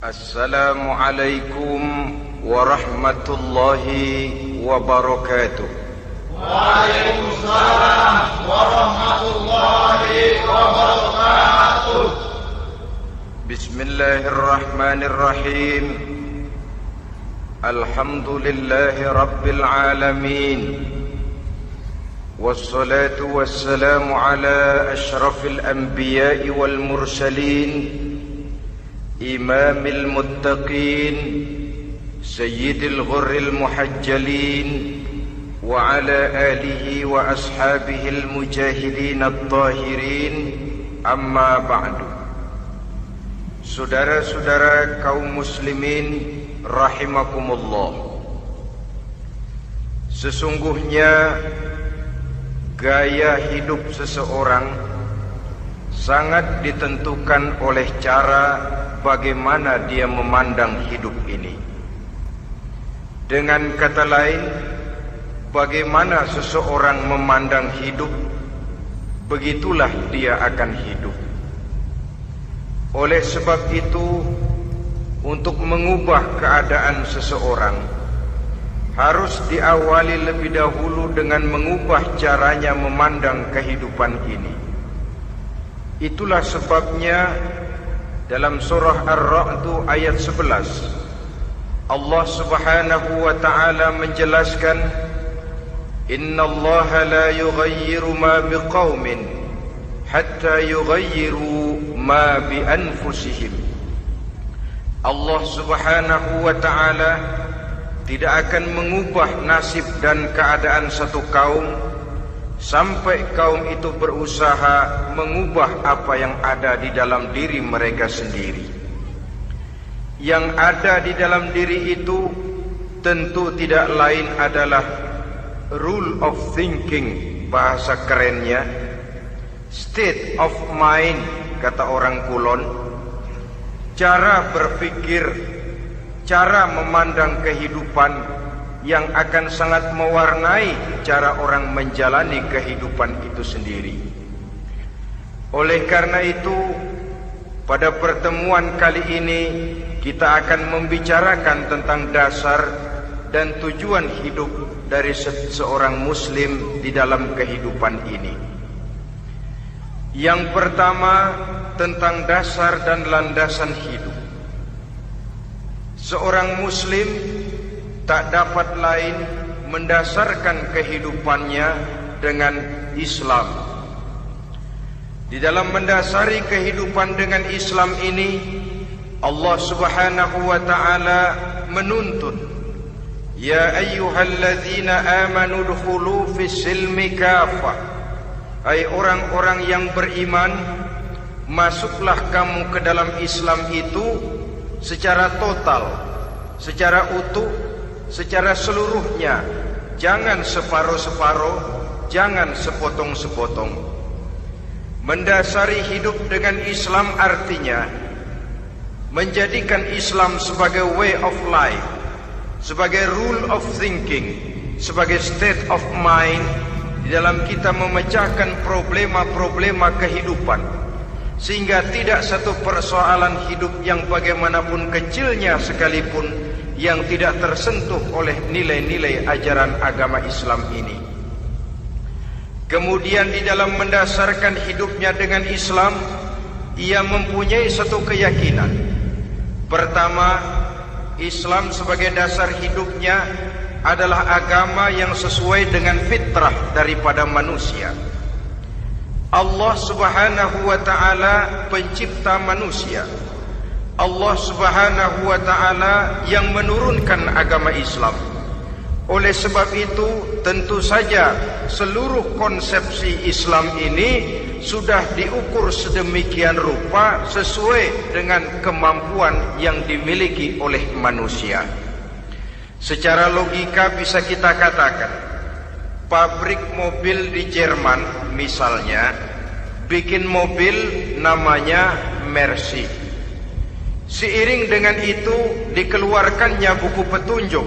Assalamualaikum warahmatullahi wabarakatuh. Waalaikumsalam warahmatullahi wabarakatuh. Bismillahirrahmanirrahim. Alhamdulillahi rabbil alamin. Wassalatu wassalamu ala ashrafil anbiya'i wal mursalin, imamil muttaqin, sayyidil ghurril muhajjalin, wa ala alihi wa ashabihil mujahidin at-tahirin, amma ba'du. Saudara-saudara kaum muslimin rahimakumullah, sesungguhnya gaya hidup seseorang sangat ditentukan oleh cara bagaimana dia memandang hidup ini. Dengan kata lain, bagaimana seseorang memandang hidup, begitulah dia akan hidup. Oleh sebab itu, untuk mengubah keadaan seseorang harus diawali lebih dahulu dengan mengubah caranya memandang kehidupan ini. Itulah sebabnya dalam surah Ar-Ra'd ayat 11 Allah Subhanahu wa ta'ala menjelaskan, Innallaha la yughayyiru ma biqaumin hatta yughayyiru ma bi anfusihim. Allah Subhanahu wa ta'ala tidak akan mengubah nasib dan keadaan satu kaum sampai kaum itu berusaha mengubah apa yang ada di dalam diri mereka sendiri. Yang ada di dalam diri itu tentu tidak lain adalah rule of thinking, bahasa kerennya state of mind, kata orang Kulon, cara berpikir, cara memandang kehidupan yang akan sangat mewarnai cara orang menjalani kehidupan itu sendiri. Oleh karena itu, pada pertemuan kali ini kita akan membicarakan tentang dasar dan tujuan hidup dari seorang muslim di dalam kehidupan ini. Yang pertama, tentang dasar dan landasan hidup. Seorang muslim tak dapat lain mendasarkan kehidupannya dengan Islam. Di dalam mendasari kehidupan dengan Islam ini, Allah Subhanahu wa ta'ala menuntut, Ya ayyuhalladzina amanu dkhulu fis silmi kafah. Hai orang-orang yang beriman, masuklah kamu ke dalam Islam itu secara total, secara utuh, secara seluruhnya. Jangan separuh-separuh, jangan sepotong-sepotong. Mendasari hidup dengan Islam artinya menjadikan Islam sebagai way of life, sebagai rule of thinking, sebagai state of mind di dalam kita memecahkan problema-problema kehidupan, sehingga tidak satu persoalan hidup yang bagaimanapun kecilnya sekalipun yang tidak tersentuh oleh nilai-nilai ajaran agama Islam ini. Kemudian di dalam mendasarkan hidupnya dengan Islam, ia mempunyai satu keyakinan. Pertama, Islam sebagai dasar hidupnya adalah agama yang sesuai dengan fitrah daripada manusia. Allah Subhanahu wa ta'ala pencipta manusia. Allah Subhanahu wa ta'ala yang menurunkan agama Islam. Oleh sebab itu, tentu saja seluruh konsepsi Islam ini sudah diukur sedemikian rupa sesuai dengan kemampuan yang dimiliki oleh manusia. Secara logika bisa kita katakan, pabrik mobil di Jerman misalnya bikin mobil namanya Mercy. Seiring dengan itu dikeluarkannya buku petunjuk.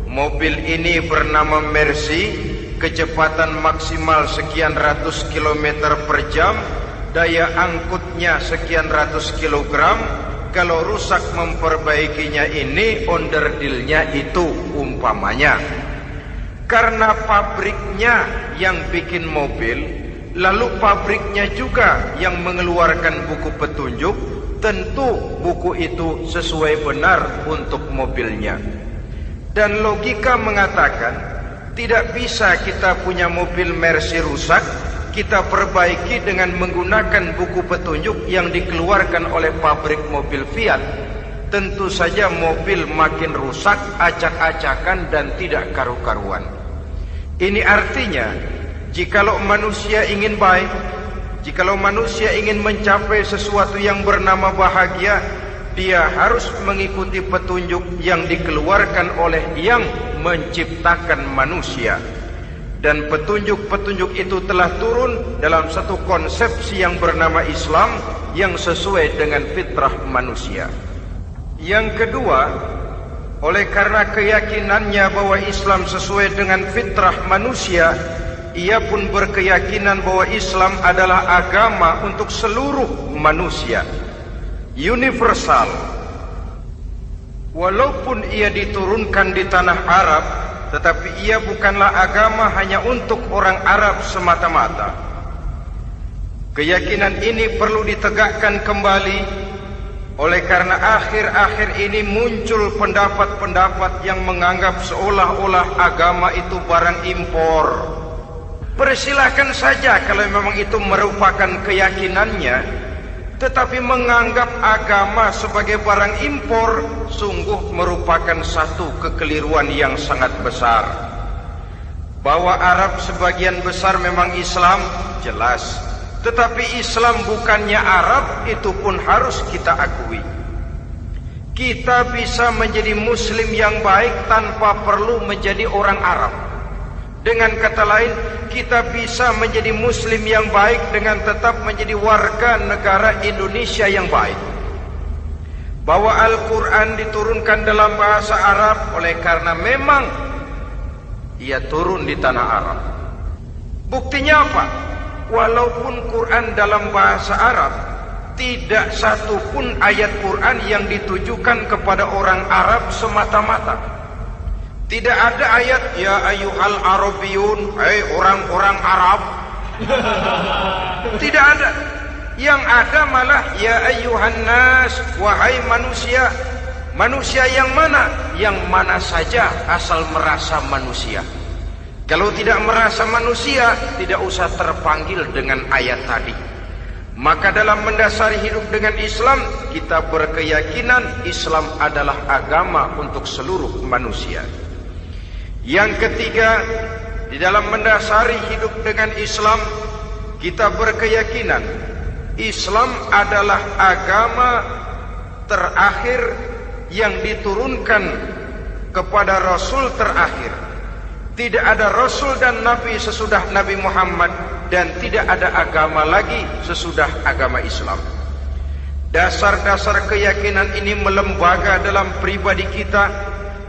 Mobil ini bernama Mercy, kecepatan maksimal sekian ratus kilometer per jam, daya angkutnya sekian ratus kilogram, kalau rusak memperbaikinya ini onderdilnya itu umpamanya. Karena pabriknya yang bikin mobil, lalu pabriknya juga yang mengeluarkan buku petunjuk, tentu buku itu sesuai benar untuk mobilnya. Dan logika mengatakan tidak bisa kita punya mobil Mercy rusak, kita perbaiki dengan menggunakan buku petunjuk yang dikeluarkan oleh pabrik mobil Fiat. Tentu saja mobil makin rusak, acak-acakan dan tidak karu-karuan. Ini artinya, jikalau manusia ingin baik, jikalau manusia ingin mencapai sesuatu yang bernama bahagia, dia harus mengikuti petunjuk yang dikeluarkan oleh yang menciptakan manusia. Dan petunjuk-petunjuk itu telah turun dalam satu konsepsi yang bernama Islam yang sesuai dengan fitrah manusia. Yang kedua, oleh karena keyakinannya bahwa Islam sesuai dengan fitrah manusia, ia pun berkeyakinan bahwa Islam adalah agama untuk seluruh manusia, universal. Walaupun ia diturunkan di tanah Arab, tetapi ia bukanlah agama hanya untuk orang Arab semata-mata. Keyakinan ini perlu ditegakkan kembali, oleh karena akhir-akhir ini muncul pendapat-pendapat yang menganggap seolah-olah agama itu barang impor. Persilahkan saja kalau memang itu merupakan keyakinannya, tetapi menganggap agama sebagai barang impor sungguh merupakan satu kekeliruan yang sangat besar. Bahwa Arab sebagian besar memang Islam, jelas. Tetapi Islam bukannya Arab, itu pun harus kita akui. Kita bisa menjadi Muslim yang baik tanpa perlu menjadi orang Arab. Dengan kata lain, kita bisa menjadi Muslim yang baik dengan tetap menjadi warga negara Indonesia yang baik. Bahwa Al-Quran diturunkan dalam bahasa Arab oleh karena memang ia turun di tanah Arab. Buktinya apa? Walaupun Quran dalam bahasa Arab, tidak satu pun ayat Quran yang ditujukan kepada orang Arab semata-mata. Tidak ada ayat ya ayyuhal arabiyun, hai orang-orang Arab. Tidak ada. Yang ada malah ya ayyuhan nas, wahai manusia. Manusia yang mana? Yang mana saja asal merasa manusia. Kalau tidak merasa manusia, tidak usah terpanggil dengan ayat tadi. Maka dalam mendasari hidup dengan Islam, kita berkeyakinan Islam adalah agama untuk seluruh manusia. Yang ketiga, di dalam mendasari hidup dengan Islam, kita berkeyakinan Islam adalah agama terakhir yang diturunkan kepada Rasul terakhir. Tidak ada Rasul dan Nabi sesudah Nabi Muhammad, dan tidak ada agama lagi sesudah agama Islam. Dasar-dasar keyakinan ini melembaga dalam pribadi kita,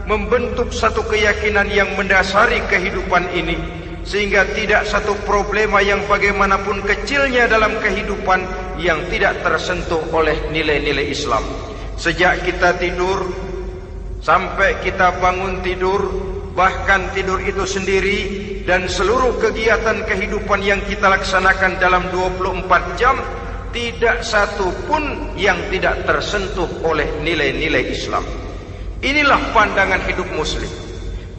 membentuk satu keyakinan yang mendasari kehidupan ini, sehingga tidak satu problema yang bagaimanapun kecilnya dalam kehidupan yang tidak tersentuh oleh nilai-nilai Islam. Sejak kita tidur sampai kita bangun tidur, bahkan tidur itu sendiri, dan seluruh kegiatan kehidupan yang kita laksanakan dalam 24 jam, tidak satu pun yang tidak tersentuh oleh nilai-nilai Islam. Inilah pandangan hidup Muslim.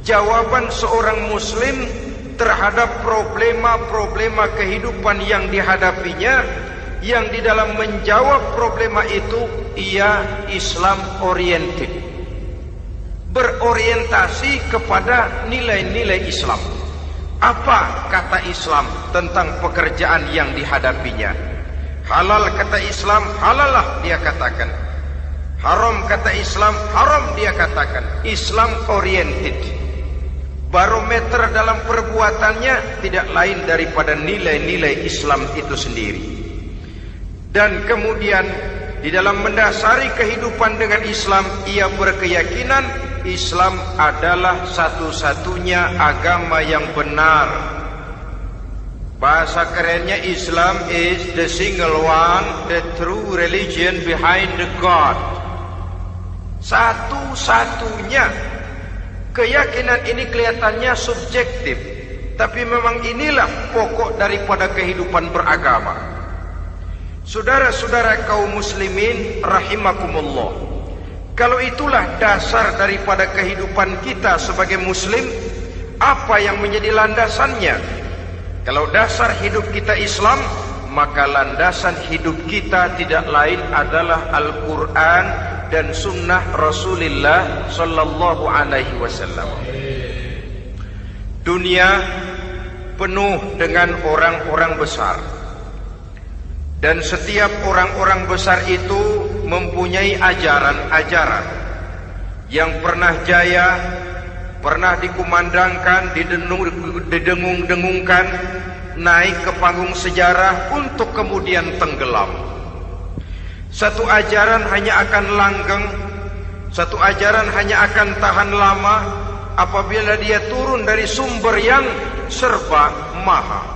Jawaban seorang Muslim terhadap problema-problema kehidupan yang dihadapinya, yang di dalam menjawab problema itu ia Islam oriented, berorientasi kepada nilai-nilai Islam. Apa kata Islam tentang pekerjaan yang dihadapinya? Halal kata Islam, halallah dia katakan. Haram kata Islam, haram dia katakan. Islam oriented. Barometer dalam perbuatannya tidak lain daripada nilai-nilai Islam itu sendiri. Dan kemudian di dalam mendasari kehidupan dengan Islam, ia berkeyakinan Islam adalah satu-satunya agama yang benar. Bahasa kerennya, Islam is the single one, the true religion behind the God. Satu-satunya. Keyakinan ini kelihatannya subjektif, tapi memang inilah pokok daripada kehidupan beragama. Saudara-saudara kaum muslimin rahimakumullah, kalau itulah dasar daripada kehidupan kita sebagai muslim, apa yang menjadi landasannya? Kalau dasar hidup kita Islam, maka landasan hidup kita tidak lain adalah Al-Quran dan sunnah Rasulullah sallallahu alaihi wasallam. Dunia penuh dengan orang-orang besar, dan setiap orang-orang besar itu mempunyai ajaran-ajaran yang pernah jaya, pernah dikumandangkan, didengung-dengungkan, naik ke panggung sejarah untuk kemudian tenggelam. Satu ajaran hanya akan langgeng, satu ajaran hanya akan tahan lama apabila dia turun dari sumber yang serba maha.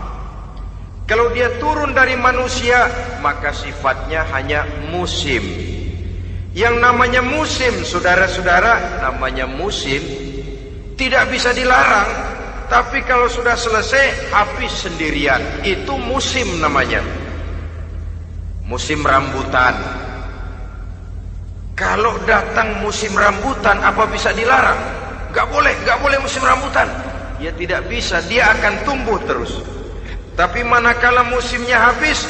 Kalau dia turun dari manusia, maka sifatnya hanya musim. Yang namanya musim, saudara-saudara, namanya musim tidak bisa dilarang, tapi kalau sudah selesai habis sendirian. Itu musim namanya. Musim rambutan. Kalau datang musim rambutan, apa bisa dilarang? Gak boleh musim rambutan. Ya tidak bisa, dia akan tumbuh terus. Tapi manakala musimnya habis.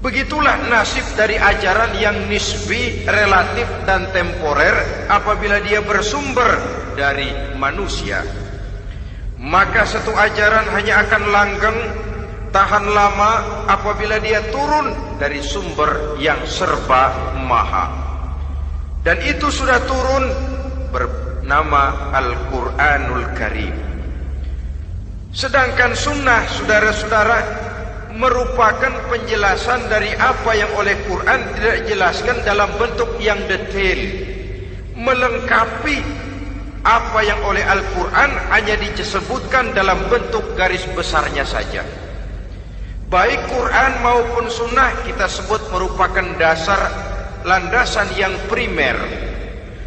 Begitulah nasib dari ajaran yang nisbi, relatif dan temporer apabila dia bersumber dari manusia. Maka satu ajaran hanya akan langgeng, tahan lama apabila dia turun dari sumber yang serba maha. Dan itu sudah turun bernama Al-Quranul Karim. Sedangkan sunnah, saudara-saudara, merupakan penjelasan dari apa yang oleh Quran tidak dijelaskan dalam bentuk yang detail, melengkapi apa yang oleh Al-Quran hanya disebutkan dalam bentuk garis besarnya saja. Baik Quran maupun sunnah kita sebut merupakan dasar, landasan yang primer.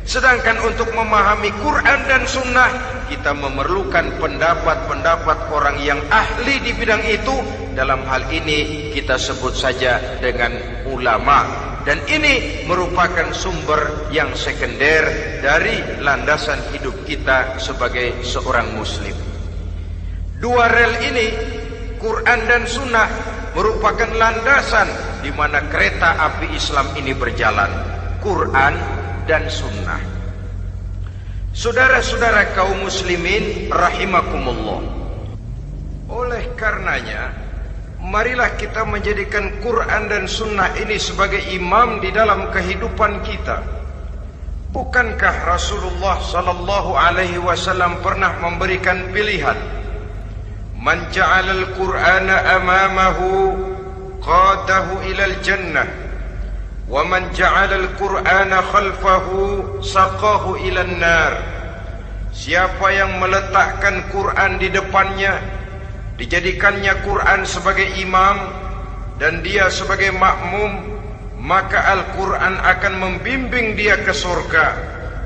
Sedangkan untuk memahami Quran dan sunnah, kita memerlukan pendapat-pendapat orang yang ahli di bidang itu. Dalam hal ini kita sebut saja dengan ulama. Dan ini merupakan sumber yang sekunder dari landasan hidup kita sebagai seorang muslim. Dua rel ini, Quran dan sunnah, merupakan landasan di mana kereta api Islam ini berjalan. Quran dan sunnah. Saudara-saudara kaum muslimin rahimakumullah, oleh karenanya marilah kita menjadikan Quran dan sunnah ini sebagai imam di dalam kehidupan kita. Bukankah Rasulullah sallallahu alaihi wasallam pernah memberikan pilihan, man ja'alal Qur'ana amamahu qadahu ilal jannah wa man ja'alal Qur'ana khalfahu saqahu ilan nar. Siapa yang meletakkan Quran di depannya, dijadikannya Quran sebagai imam dan dia sebagai makmum, maka Al-Quran akan membimbing dia ke surga.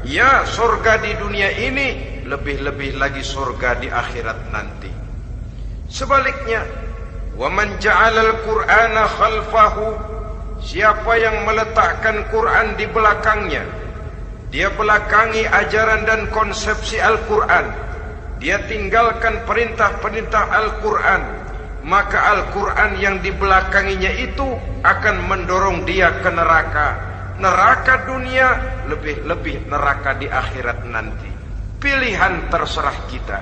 Ya, surga di dunia ini, lebih-lebih lagi surga di akhirat nanti. Sebaliknya, wa man ja'alal Qur'ana khalfahu, siapa yang meletakkan Quran di belakangnya, dia belakangi ajaran dan konsepsi Al-Quran, dia tinggalkan perintah-perintah Al-Quran, maka Al-Quran yang dibelakanginya itu akan mendorong dia ke neraka. Neraka dunia, lebih-lebih neraka di akhirat nanti. Pilihan terserah kita.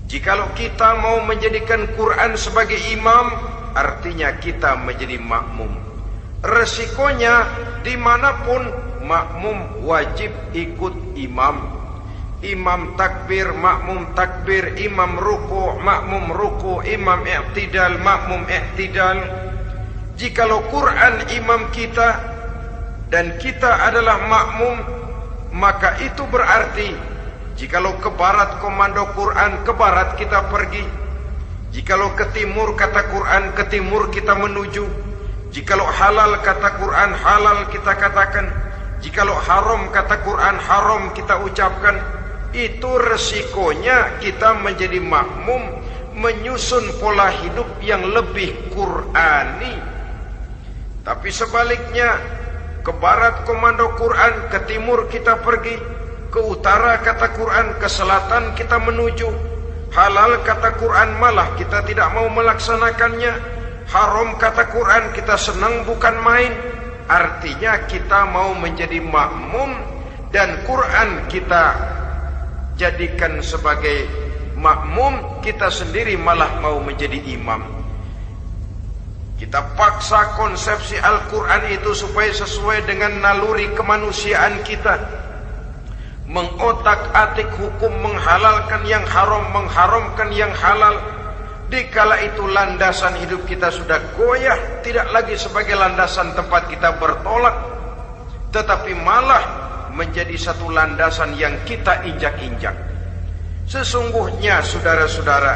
Jikalau kita mau menjadikan Quran sebagai imam, artinya kita menjadi makmum. Resikonya dimanapun, makmum wajib ikut imam. Imam takbir, makmum takbir, imam ruku, makmum ruku, imam i'tidal, makmum i'tidal. Jikalau Quran imam kita dan kita adalah makmum, maka itu berarti Jikalau ke barat komando Quran, ke barat kita pergi. Jikalau ke timur kata Quran, ke timur kita menuju. Jikalau halal kata Quran, halal kita katakan. Jikalau haram kata Quran, haram kita ucapkan. Itu resikonya kita menjadi makmum, menyusun pola hidup yang lebih Qurani. Tapi sebaliknya, ke barat komando Quran, ke timur kita pergi. Ke utara kata Quran, ke selatan kita menuju. Halal kata Quran, malah kita tidak mau melaksanakannya. Haram kata Quran, kita senang bukan main. Artinya kita mau menjadi makmum, dan Quran kita jadikan sebagai makmum, kita sendiri malah mau menjadi imam. Kita paksa konsepsi Al-Quran itu supaya sesuai dengan naluri kemanusiaan kita. Mengotak-atik hukum, menghalalkan yang haram, mengharamkan yang halal. Dikala itu landasan hidup kita sudah goyah, tidak lagi sebagai landasan tempat kita bertolak, tetapi malah menjadi satu landasan yang kita injak-injak. Sesungguhnya saudara-saudara,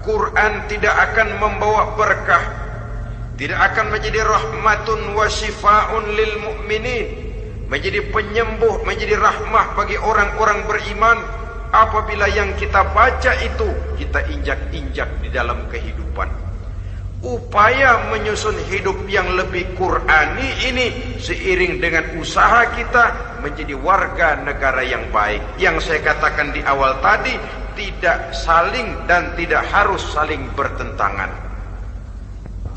Quran tidak akan membawa berkah, tidak akan menjadi rahmatun wa syifaun lil mu'minin, menjadi penyembuh, menjadi rahmah bagi orang-orang beriman, apabila yang kita baca itu kita injak-injak di dalam kehidupan. Upaya menyusun hidup yang lebih Qurani ini seiring dengan usaha kita menjadi warga negara yang baik. Yang saya katakan di awal tadi, tidak saling dan tidak harus saling bertentangan.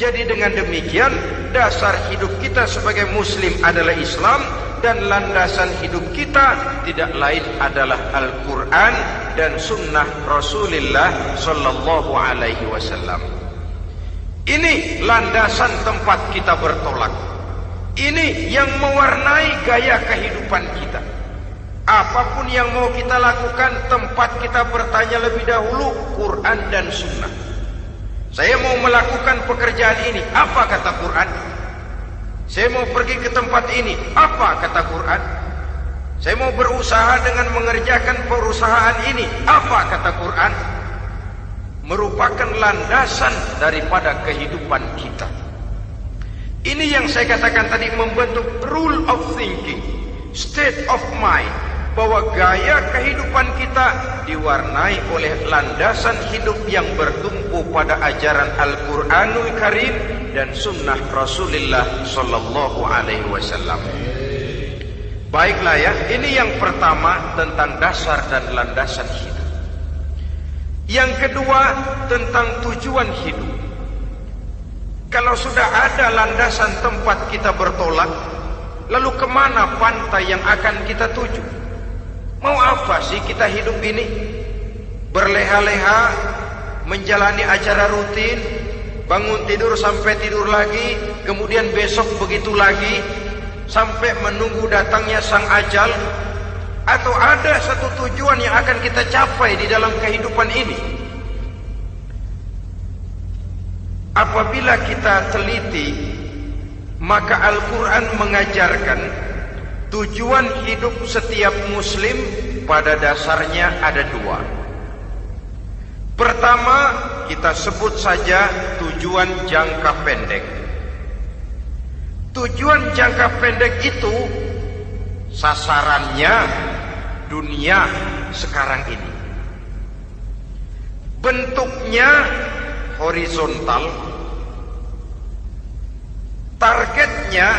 Jadi dengan demikian, dasar hidup kita sebagai muslim adalah Islam, dan landasan hidup kita tidak lain adalah Al-Quran dan sunnah Rasulullah Sallallahu Alaihi Wasallam. Ini landasan tempat kita bertolak. Ini yang mewarnai gaya kehidupan kita. Apapun yang mau kita lakukan, tempat kita bertanya lebih dahulu Quran dan sunnah. Saya mau melakukan pekerjaan ini, apa kata Quran? Saya mau pergi ke tempat ini, apa kata Quran? Saya mau berusaha dengan mengerjakan perusahaan ini, apa kata Quran? Merupakan landasan daripada kehidupan kita. Ini yang saya katakan tadi, membentuk rule of thinking, state of mind, bahwa gaya kehidupan kita diwarnai oleh landasan hidup yang bertumpu pada ajaran Al-Quranul Karim dan sunnah Rasulullah Sallallahu Alaihi Wasallam. Baiklah ya, ini yang pertama tentang dasar dan landasan hidup. Yang kedua tentang tujuan hidup. Kalau sudah ada landasan tempat kita bertolak, lalu kemana pantai yang akan kita tuju? Mau apa sih kita hidup ini? Berleha-leha, menjalani acara rutin, bangun tidur sampai tidur lagi, kemudian besok begitu lagi, sampai menunggu datangnya sang ajal? Atau ada satu tujuan yang akan kita capai di dalam kehidupan ini? Apabila kita teliti, maka Al-Quran mengajarkan tujuan hidup setiap muslim pada dasarnya ada dua. Pertama, kita sebut saja tujuan jangka pendek. Tujuan jangka pendek itu sasarannya dunia sekarang ini. Bentuknya horizontal. Targetnya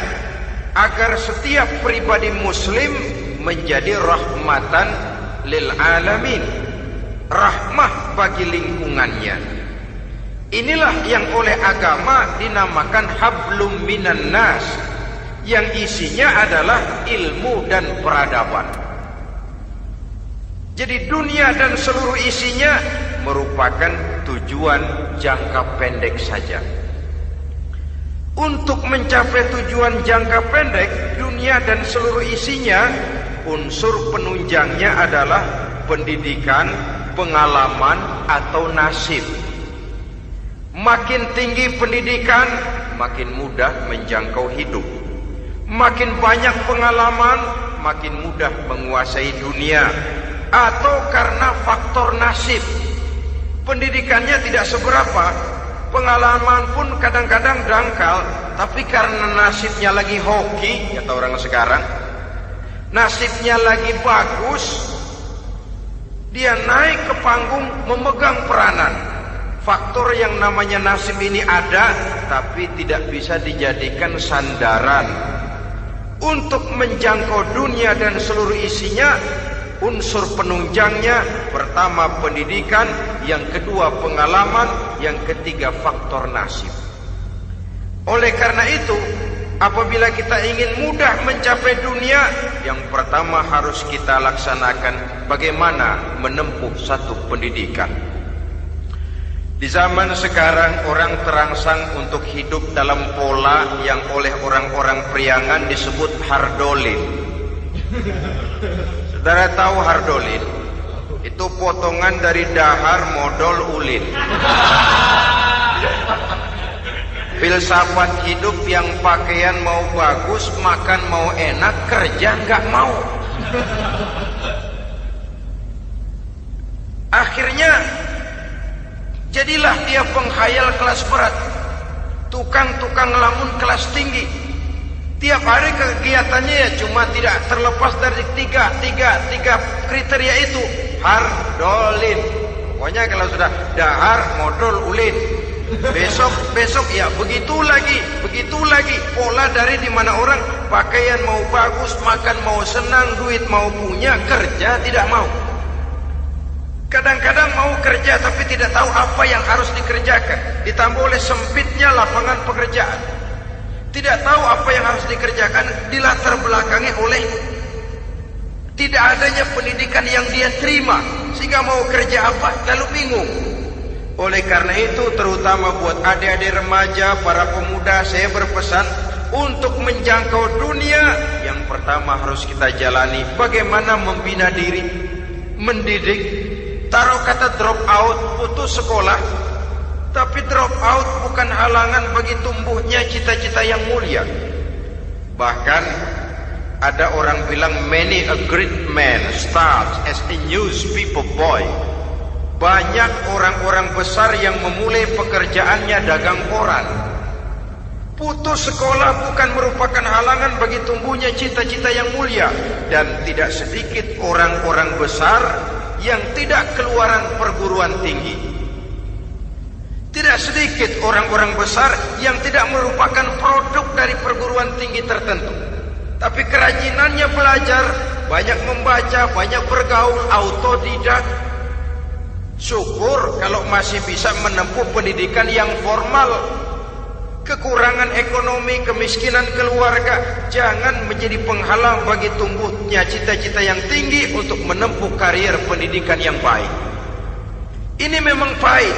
agar setiap pribadi muslim menjadi rahmatan lil alamin, rahmah bagi lingkungannya. Inilah yang oleh agama dinamakan hablum minan nas, yang isinya adalah ilmu dan peradaban. Jadi dunia dan seluruh isinya merupakan tujuan jangka pendek saja. Untuk mencapai tujuan jangka pendek, dunia dan seluruh isinya, unsur penunjangnya adalah pendidikan, pengalaman, atau nasib. Makin tinggi pendidikan, makin mudah menjangkau hidup. Makin banyak pengalaman, makin mudah menguasai dunia. atau karena faktor nasib. Pendidikannya tidak seberapa, pengalaman pun kadang-kadang dangkal, tapi karena nasibnya lagi hoki, kata orang sekarang, nasibnya lagi bagus, dia naik ke panggung memegang peranan. Faktor yang namanya nasib ini ada, tapi tidak bisa dijadikan sandaran. Untuk menjangkau dunia dan seluruh isinya, unsur penunjangnya pertama pendidikan, yang kedua pengalaman, yang ketiga faktor nasib. Oleh karena itu, apabila kita ingin mudah mencapai dunia, yang pertama harus kita laksanakan bagaimana menempuh satu pendidikan. Di zaman sekarang orang terangsang untuk hidup dalam pola yang oleh orang-orang priangan disebut hardolin. Saudara tahu hardolin? Itu potongan dari dahar modal ulin. Filsafat hidup yang pakaian mau bagus, makan mau enak, kerja nggak mau. Akhirnya jadilah dia penghayal kelas berat, tukang-tukang lamun kelas tinggi. Tiap hari kegiatannya ya cuma tidak terlepas dari tiga kriteria itu. Hardolin. Pokoknya kalau sudah dahar, modal, ulin. Besok ya begitu lagi. Pola dari dimana orang pakaian mau bagus, makan mau senang, duit mau punya, kerja tidak mau. Kadang-kadang mau kerja tapi tidak tahu apa yang harus dikerjakan. Ditambah oleh sempitnya lapangan pekerjaan. Tidak tahu apa yang harus dikerjakan, dilatar belakangi oleh tidak adanya pendidikan yang dia terima, sehingga mau kerja apa lalu bingung. Oleh karena itu, terutama buat adik-adik remaja, para pemuda, saya berpesan untuk menjangkau dunia, yang pertama harus kita jalani bagaimana membina diri, mendidik. Taruh kata drop out, putus sekolah, tapi drop out bukan halangan bagi tumbuhnya cita-cita yang mulia. Bahkan ada orang bilang many a great man starts as a newspaper boy. Banyak orang-orang besar yang memulai pekerjaannya dagang koran. Putus sekolah bukan merupakan halangan bagi tumbuhnya cita-cita yang mulia. Dan tidak sedikit orang-orang besar yang tidak keluaran perguruan tinggi. Tidak sedikit orang-orang besar yang tidak merupakan produk dari perguruan tinggi tertentu, tapi kerajinannya belajar, banyak membaca, banyak bergaul, autodidak. Syukur kalau masih bisa menempuh pendidikan yang formal. Kekurangan ekonomi, kemiskinan keluarga jangan menjadi penghalang bagi tumbuhnya cita-cita yang tinggi untuk menempuh karier pendidikan yang baik. Ini memang pahit,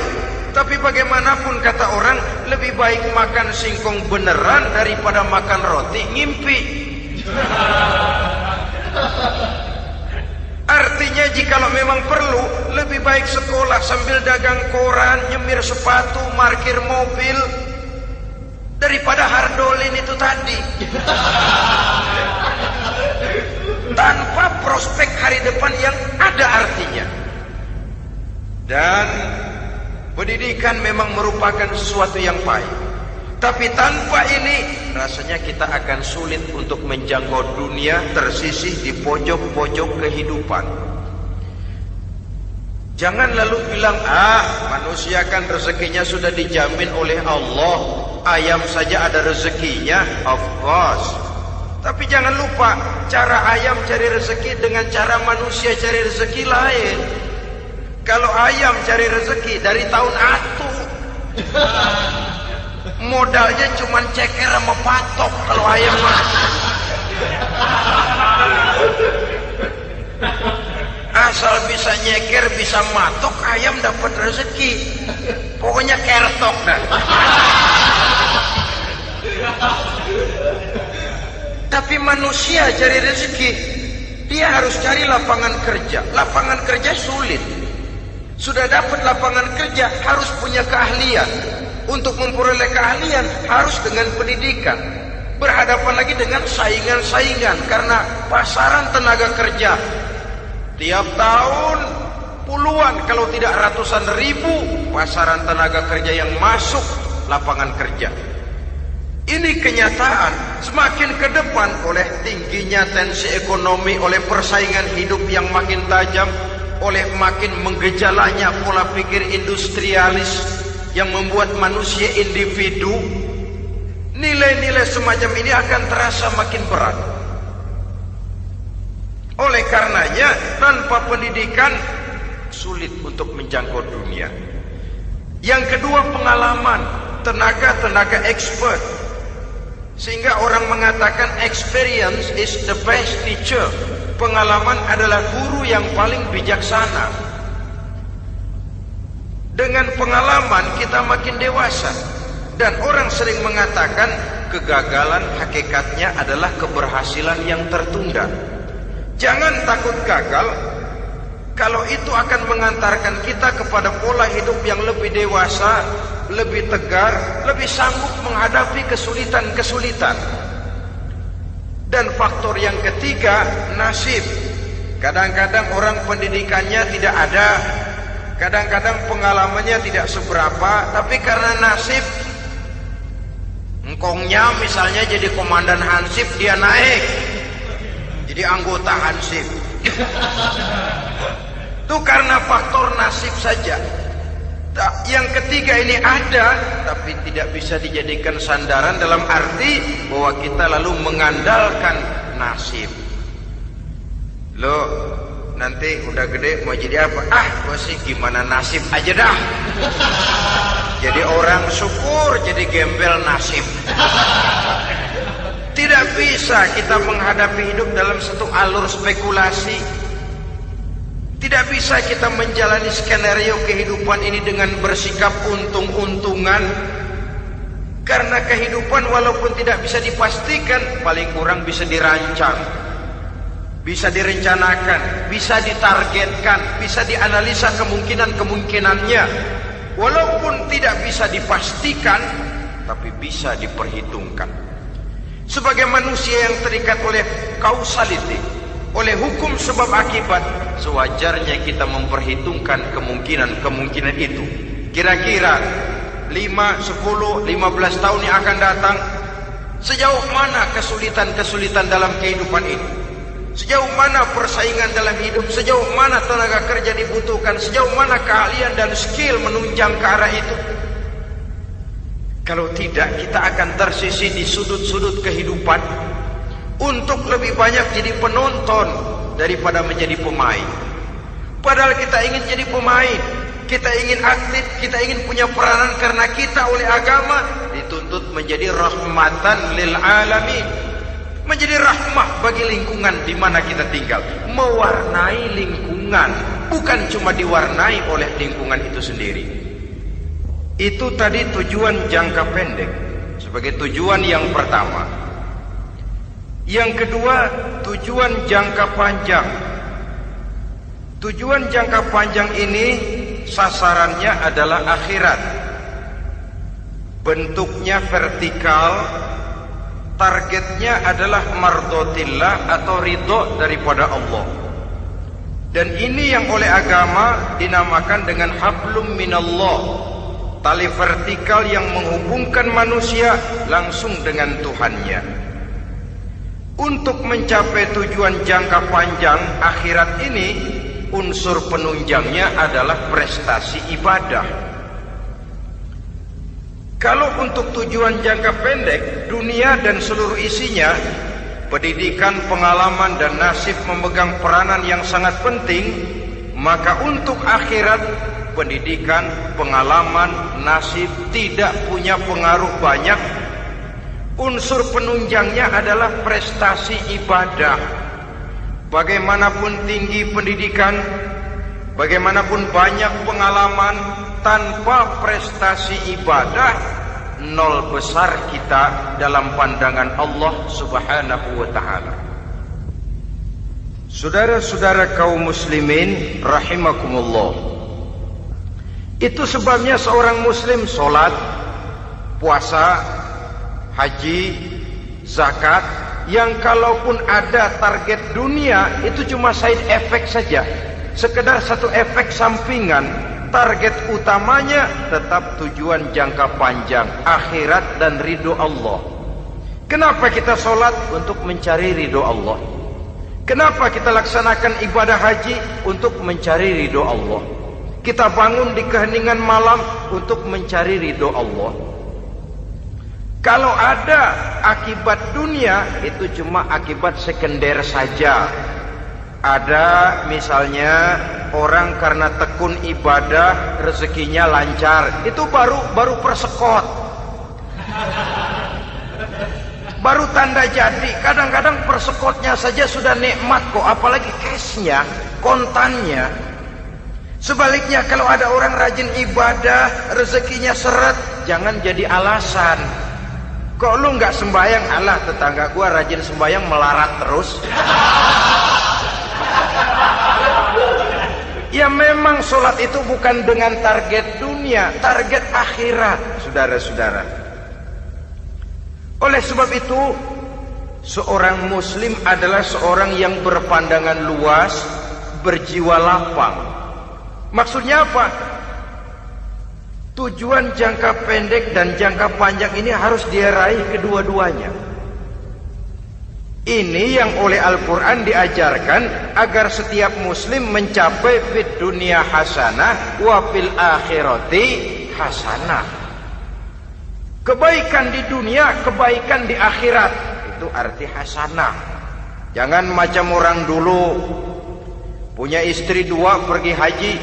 tapi bagaimanapun kata orang, lebih baik makan singkong beneran daripada makan roti ngimpi. Artinya jikalau memang perlu, lebih baik sekolah sambil dagang koran, nyemir sepatu, parkir mobil, daripada hardolin itu tadi. Tanpa prospek hari depan yang ada artinya. Dan pendidikan memang merupakan sesuatu yang pahit, tapi tanpa ini rasanya kita akan sulit untuk menjangkau dunia, tersisih di pojok-pojok kehidupan. Jangan lalu bilang, manusia kan rezekinya sudah dijamin oleh Allah, ayam saja ada rezekinya. Of course. Tapi jangan lupa, cara ayam cari rezeki dengan cara manusia cari rezeki lain. Kalau ayam cari rezeki dari tahun atu, modalnya cuma ceker sama patok. Kalau ayam mah asal bisa nyeker, bisa matok, ayam dapat rezeki. Pokoknya kertok dah. Tapi manusia cari rezeki, dia harus cari lapangan kerja. Lapangan kerja sulit. Sudah dapat lapangan kerja, harus punya keahlian. Untuk memperoleh keahlian harus dengan pendidikan. Berhadapan lagi dengan saingan-saingan, karena pasaran tenaga kerja Tiap tahun puluhan kalau tidak ratusan ribu pasaran tenaga kerja yang masuk lapangan kerja. Ini kenyataan. Semakin ke depan oleh tingginya tensi ekonomi, oleh persaingan hidup yang makin tajam, oleh makin menggejalanya pola pikir industrialis yang membuat manusia individu, nilai-nilai semacam ini akan terasa makin berat. Oleh karenanya, tanpa pendidikan sulit untuk menjangkau dunia. Yang kedua, pengalaman, tenaga expert. Sehingga orang mengatakan experience is the best teacher. Pengalaman adalah guru yang paling bijaksana. Dengan pengalaman kita makin dewasa. Dan orang sering mengatakan kegagalan hakikatnya adalah keberhasilan yang tertunda. Jangan takut gagal, kalau itu akan mengantarkan kita kepada pola hidup yang lebih dewasa, lebih tegar, lebih sanggup menghadapi kesulitan-kesulitan. Dan faktor yang ketiga, nasib. Kadang-kadang orang pendidikannya tidak ada, kadang-kadang pengalamannya tidak seberapa, tapi karena nasib, engkongnya misalnya jadi komandan Hansip, dia naik jadi anggota Hansip. Itu karena faktor nasib saja. Yang ketiga ini ada, tapi tidak bisa dijadikan sandaran dalam arti bahwa kita lalu mengandalkan nasib. Lo nanti udah gede mau jadi apa? Gue sih gimana nasib aja dah. Jadi orang syukur, jadi gembel nasib. Tidak bisa kita menghadapi hidup dalam satu alur spekulasi. Tidak bisa kita menjalani skenario kehidupan ini dengan bersikap untung-untungan. Karena kehidupan walaupun tidak bisa dipastikan, paling kurang bisa dirancang, bisa direncanakan, bisa ditargetkan, bisa dianalisa kemungkinan-kemungkinannya. Walaupun tidak bisa dipastikan, tapi bisa diperhitungkan. Sebagai manusia yang terikat oleh causality, oleh hukum sebab akibat, sewajarnya kita memperhitungkan kemungkinan-kemungkinan itu. Kira-kira 5, 10, 15 tahun yang akan datang, sejauh mana kesulitan-kesulitan dalam kehidupan ini, sejauh mana persaingan dalam hidup, sejauh mana tenaga kerja dibutuhkan, sejauh mana keahlian dan skill menunjang ke arah itu. Kalau tidak, kita akan tersisih di sudut-sudut kehidupan untuk lebih banyak jadi penonton daripada menjadi pemain. Padahal kita ingin jadi pemain, kita ingin aktif, kita ingin punya peranan karena kita oleh agama dituntut menjadi rahmatan lil alamin, menjadi rahmah bagi lingkungan di mana kita tinggal, mewarnai lingkungan, bukan cuma diwarnai oleh lingkungan itu sendiri. Itu tadi tujuan jangka pendek sebagai tujuan yang pertama. Yang kedua, tujuan jangka panjang. Tujuan jangka panjang ini sasarannya adalah akhirat. Bentuknya vertikal, targetnya adalah mardotillah atau ridho daripada Allah. Dan ini yang oleh agama dinamakan dengan hablum minallah, tali vertikal yang menghubungkan manusia langsung dengan Tuhannya. Untuk mencapai tujuan jangka panjang akhirat ini, unsur penunjangnya adalah prestasi ibadah. Kalau untuk tujuan jangka pendek, dunia dan seluruh isinya, pendidikan, pengalaman dan nasib memegang peranan yang sangat penting, maka untuk akhirat, pendidikan, pengalaman, nasib tidak punya pengaruh banyak. Unsur penunjangnya adalah prestasi ibadah. Bagaimanapun tinggi pendidikan, bagaimanapun banyak pengalaman, tanpa prestasi ibadah, nol besar kita dalam pandangan Allah Subhanahu wa ta'ala. Saudara-saudara kaum muslimin rahimakumullah, itu sebabnya seorang muslim sholat, puasa, haji, zakat, yang kalaupun ada target dunia itu cuma side effect saja, sekedar satu efek sampingan. Target utamanya tetap tujuan jangka panjang, akhirat dan ridho Allah. Kenapa kita sholat? Untuk mencari ridho Allah. Kenapa kita laksanakan ibadah haji? Untuk mencari ridho Allah. Kita bangun di keheningan malam untuk mencari ridho Allah. Kalau ada akibat dunia, itu cuma akibat sekunder saja. Ada misalnya orang karena tekun ibadah rezekinya lancar, itu baru persekot, baru tanda jadi. Kadang-kadang persekotnya saja sudah nikmat kok, apalagi cashnya, kontannya. Sebaliknya kalau ada orang rajin ibadah rezekinya seret, jangan jadi alasan. Kok lu nggak sembahyang? Alah, tetangga gua rajin sembahyang melarat terus. Ya memang sholat itu bukan dengan target dunia, target akhirat, saudara-saudara. Oleh sebab itu, seorang muslim adalah seorang yang berpandangan luas, berjiwa lapang. Maksudnya apa? Tujuan jangka pendek dan jangka panjang ini harus dia raih kedua-duanya. Ini yang oleh Al-Quran diajarkan agar setiap muslim mencapai fid dunya hasanah wa fil akhirati hasanah. Kebaikan di dunia, kebaikan di akhirat, itu arti hasanah. Jangan macam orang dulu, punya istri dua pergi haji.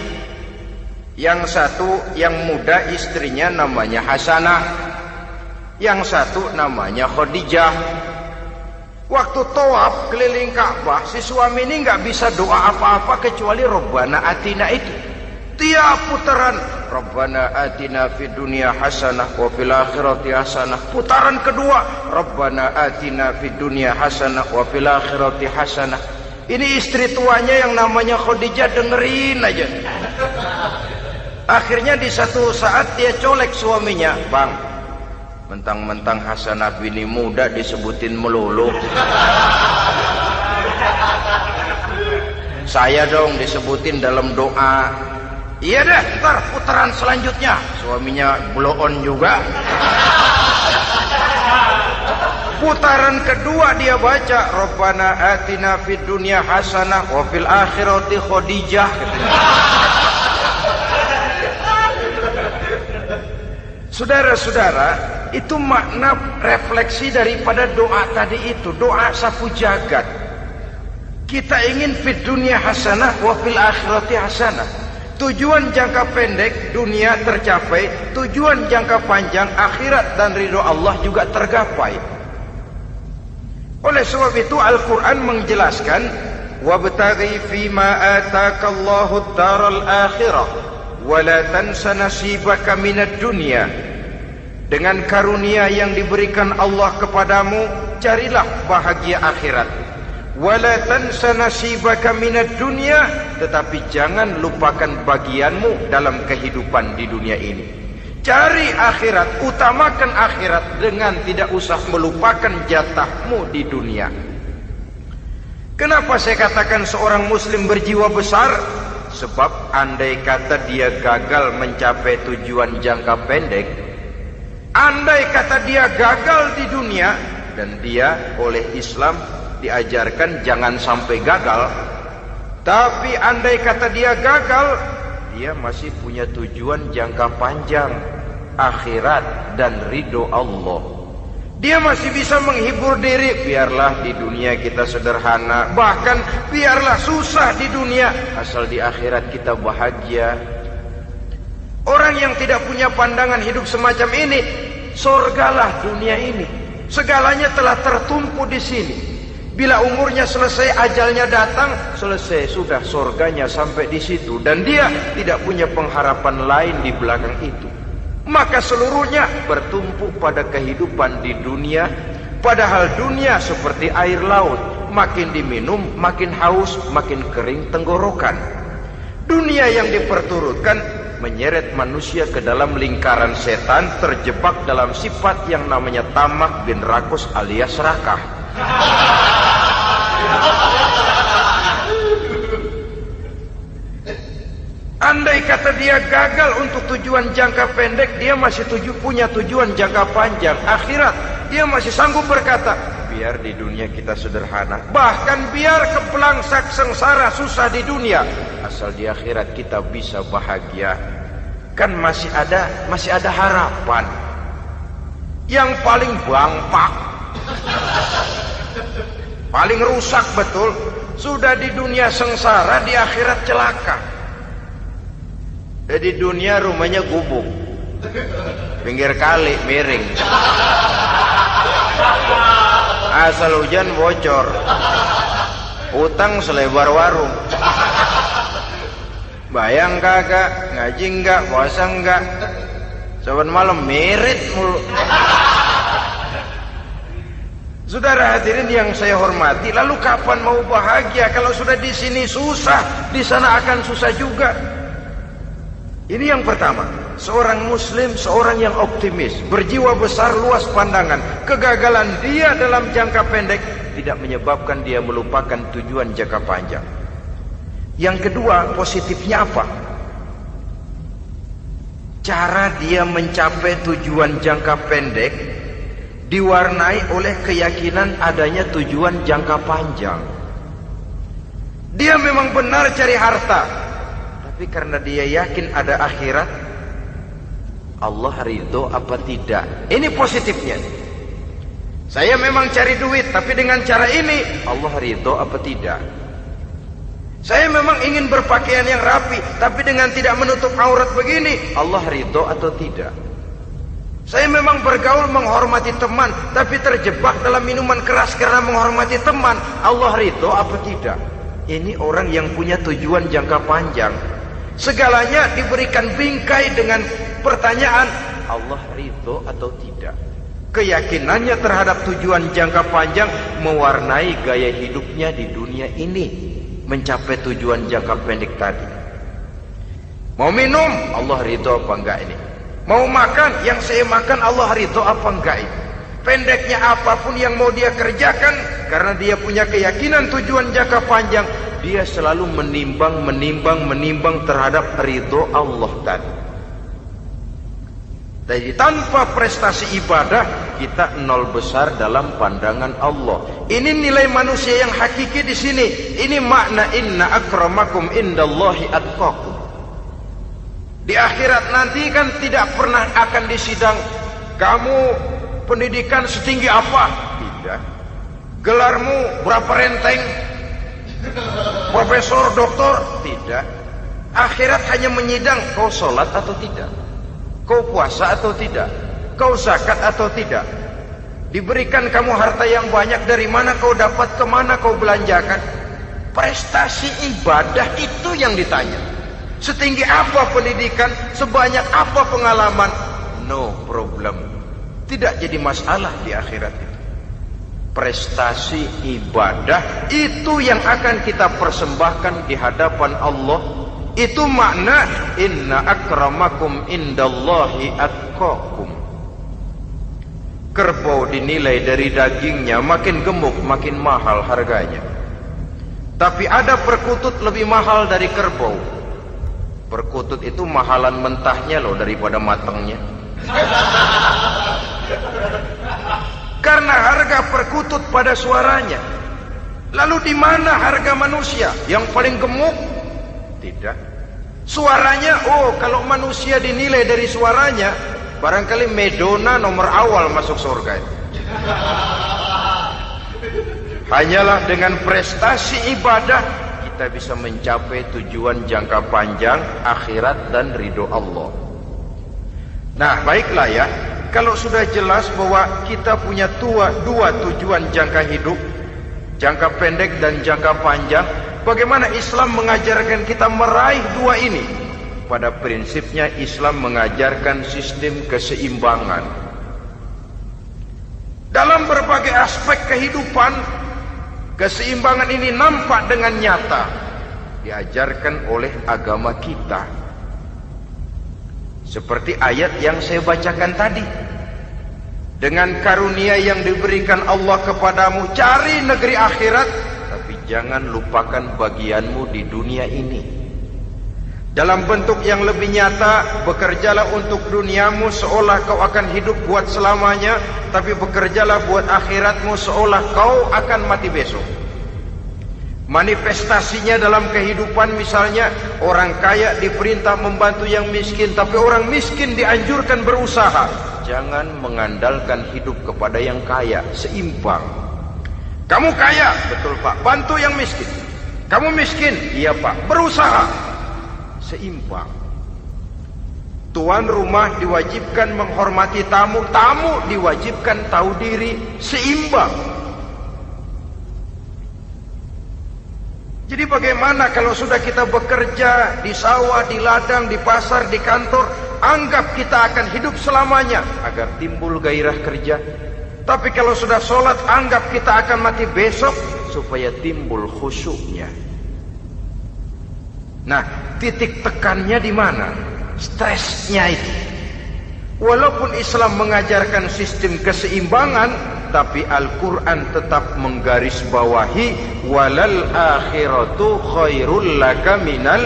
Yang satu yang muda istrinya namanya Hasanah, yang satu namanya Khadijah. Waktu tawaf keliling Ka'bah, si suami ini nggak bisa doa apa-apa kecuali Rabbana Atina itu. Tiap putaran Rabbana Atina fid dunya hasanah wa fil akhirati hasanah. Putaran kedua Rabbana Atina fid dunya hasanah wa fil akhirati hasanah. Ini istri tuanya yang namanya Khadijah dengerin aja. Akhirnya di satu saat dia colek suaminya, "Bang, mentang-mentang Hasanah bini muda disebutin melulu, saya dong disebutin dalam doa." "Iya deh, ntar putaran selanjutnya." Suaminya blow on juga. Putaran kedua dia baca Rabbana Atina fid dunya hasanah wa fil akhirati Khadijah. Saudara-saudara, itu makna refleksi daripada doa tadi itu, doa sapu jagat. Kita ingin fid dunya hasanah wa fil akhirati hasanah. Tujuan jangka pendek dunia tercapai, tujuan jangka panjang akhirat dan ridho Allah juga tergapai. Oleh sebab itu Al-Quran menjelaskan, wabtaghi fima atakallahu ad-daral akhirah wa la tansa nasibaka minad dunya. Dengan karunia yang diberikan Allah kepadamu, carilah bahagia akhirat. Wala tansa nasibaka minad dunya, tetapi jangan lupakan bagianmu dalam kehidupan di dunia ini. Cari akhirat, utamakan akhirat dengan tidak usah melupakan jatahmu di dunia. Kenapa saya katakan seorang muslim berjiwa besar? Sebab andai kata dia gagal mencapai tujuan jangka pendek, andai kata dia gagal di dunia, dan dia oleh Islam diajarkan jangan sampai gagal, tapi andai kata dia gagal, dia masih punya tujuan jangka panjang, akhirat dan ridho Allah. Dia masih bisa menghibur diri, biarlah di dunia kita sederhana, bahkan biarlah susah di dunia, asal di akhirat kita bahagia. Orang yang tidak punya pandangan hidup semacam ini, surgalah dunia ini, segalanya telah tertumpu di sini. Bila umurnya selesai, ajalnya datang, selesai sudah, surganya sampai di situ, dan dia tidak punya pengharapan lain di belakang itu. Maka seluruhnya bertumpu pada kehidupan di dunia, padahal dunia seperti air laut, makin diminum makin haus, makin kering tenggorokan. Dunia yang diperturutkan menyeret manusia ke dalam lingkaran setan, terjebak dalam sifat yang namanya tamak bin rakus alias serakah. Andai kata dia gagal untuk tujuan jangka pendek, dia masih punya tujuan jangka panjang, akhirat. Dia masih sanggup berkata, biar di dunia kita sederhana, bahkan biar kepelangsak sengsara susah di dunia, asal di akhirat kita bisa bahagia. Kan masih ada harapan. Yang paling bangpak, paling rusak betul, sudah di dunia sengsara, di akhirat celaka. Di dunia rumahnya gubuk, pinggir kali miring, asal hujan bocor, utang selebar warung. Bayang kagak, ngaji enggak, puasa enggak, saban malam merit mulu. Saudara hadirin yang saya hormati, lalu kapan mau bahagia kalau sudah di sini susah, di sana akan susah juga. Ini yang pertama, seorang muslim, seorang yang optimis, berjiwa besar, luas pandangan. Kegagalan dia dalam jangka pendek tidak menyebabkan dia melupakan tujuan jangka panjang. Yang kedua, positifnya apa? Cara dia mencapai tujuan jangka pendek diwarnai oleh keyakinan adanya tujuan jangka panjang. Dia memang benar cari harta, tapi karena dia yakin ada akhirat, Allah ridho apa tidak? Ini positifnya. Saya memang cari duit, tapi dengan cara ini Allah ridho apa tidak? Saya memang ingin berpakaian yang rapi, tapi dengan tidak menutup aurat begini, Allah ridho atau tidak? Saya memang bergaul menghormati teman, tapi terjebak dalam minuman keras karena menghormati teman, Allah ridho apa tidak? Ini orang yang punya tujuan jangka panjang. Segalanya diberikan bingkai dengan pertanyaan, Allah ridho atau tidak? Keyakinannya terhadap tujuan jangka panjang mewarnai gaya hidupnya di dunia ini, mencapai tujuan jangka pendek tadi. Mau minum, Allah ridho apa enggak ini? Mau makan, yang saya makan Allah ridho apa enggak ini? Pendeknya apapun yang mau dia kerjakan, karena dia punya keyakinan tujuan jangka panjang, dia selalu menimbang terhadap ridho Allah tadi. Jadi tanpa prestasi ibadah, kita nol besar dalam pandangan Allah. Ini nilai manusia yang hakiki di sini. Ini makna inna akramakum indallahi atqakum. Di akhirat nanti kan tidak pernah akan disidang, kamu pendidikan setinggi apa? Tidak. Gelarmu berapa renteng? Profesor, doktor? Tidak. Akhirat hanya menyidang kau sholat atau tidak, kau puasa atau tidak, kau zakat atau tidak. Diberikan kamu harta yang banyak, dari mana kau dapat, kemana kau belanjakan. Prestasi ibadah itu yang ditanya. Setinggi apa pendidikan, sebanyak apa pengalaman, no problem, tidak jadi masalah di akhirat itu. Prestasi ibadah itu yang akan kita persembahkan di hadapan Allah. Itu makna inna akramakum indallahi atqakum. Kerbau dinilai dari dagingnya, makin gemuk makin mahal harganya. Tapi ada perkutut lebih mahal dari kerbau. Perkutut itu mahalan mentahnya loh daripada matangnya. Karena harga perkutut pada suaranya. Lalu di mana harga manusia yang paling gemuk? Tidak. Suaranya, oh kalau manusia dinilai dari suaranya, barangkali Madonna nomor awal masuk surga. Hanyalah dengan prestasi ibadah kita bisa mencapai tujuan jangka panjang, akhirat dan ridho Allah. Nah, baiklah ya. Kalau sudah jelas bahwa kita punya dua tujuan jangka hidup, jangka pendek dan jangka panjang, bagaimana Islam mengajarkan kita meraih dua ini? Pada prinsipnya Islam mengajarkan sistem keseimbangan. Dalam berbagai aspek kehidupan, keseimbangan ini nampak dengan nyata diajarkan oleh agama kita. Seperti ayat yang saya bacakan tadi. Dengan karunia yang diberikan Allah kepadamu, cari negeri akhirat, tapi jangan lupakan bagianmu di dunia ini. Dalam bentuk yang lebih nyata, bekerjalah untuk duniamu seolah kau akan hidup buat selamanya, tapi bekerjalah buat akhiratmu seolah kau akan mati besok. Manifestasinya dalam kehidupan, misalnya orang kaya diperintah membantu yang miskin, tapi orang miskin dianjurkan berusaha. Jangan mengandalkan hidup kepada yang kaya, seimbang. Kamu kaya, betul Pak, bantu yang miskin. Kamu miskin, iya Pak, berusaha. Seimbang. Tuan rumah diwajibkan menghormati tamu, tamu diwajibkan tahu diri, seimbang. Jadi bagaimana kalau sudah kita bekerja di sawah, di ladang, di pasar, di kantor, anggap kita akan hidup selamanya agar timbul gairah kerja. Tapi kalau sudah sholat, anggap kita akan mati besok supaya timbul khusyuknya. Nah, titik tekannya di mana? Stresnya itu. Walaupun Islam mengajarkan sistem keseimbangan, tapi Al-Quran tetap menggarisbawahi walal akhiratu khairul laka minal,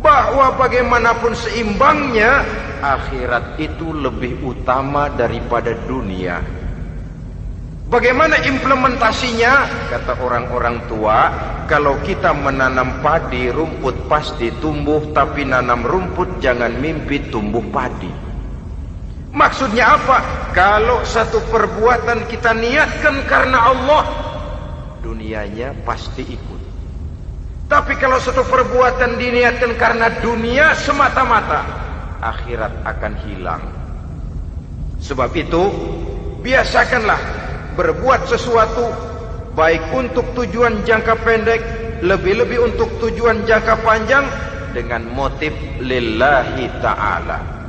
bahwa bagaimanapun seimbangnya, akhirat itu lebih utama daripada dunia. Bagaimana implementasinya? Kata orang-orang tua, kalau kita menanam padi, rumput pasti tumbuh, tapi nanam rumput jangan mimpi tumbuh padi. Maksudnya apa? Kalau satu perbuatan kita niatkan karena Allah, dunianya pasti ikut. Tapi kalau satu perbuatan diniatkan karena dunia semata-mata, akhirat akan hilang. Sebab itu, biasakanlah berbuat sesuatu baik untuk tujuan jangka pendek, lebih-lebih untuk tujuan jangka panjang, dengan motif lillahi ta'ala.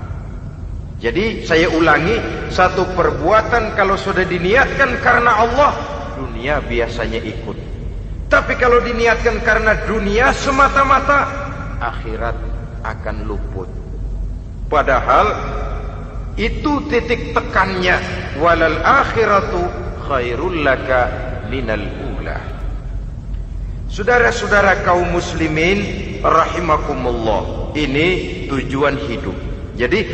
Jadi saya ulangi, satu perbuatan kalau sudah diniatkan karena Allah, dunia biasanya ikut. Tapi kalau diniatkan karena dunia semata-mata, akhirat akan luput. Padahal itu titik tekannya, walal akhiratu khairul laka minal ula. Saudara-saudara kaum muslimin rahimakumullah, ini tujuan hidup. Jadi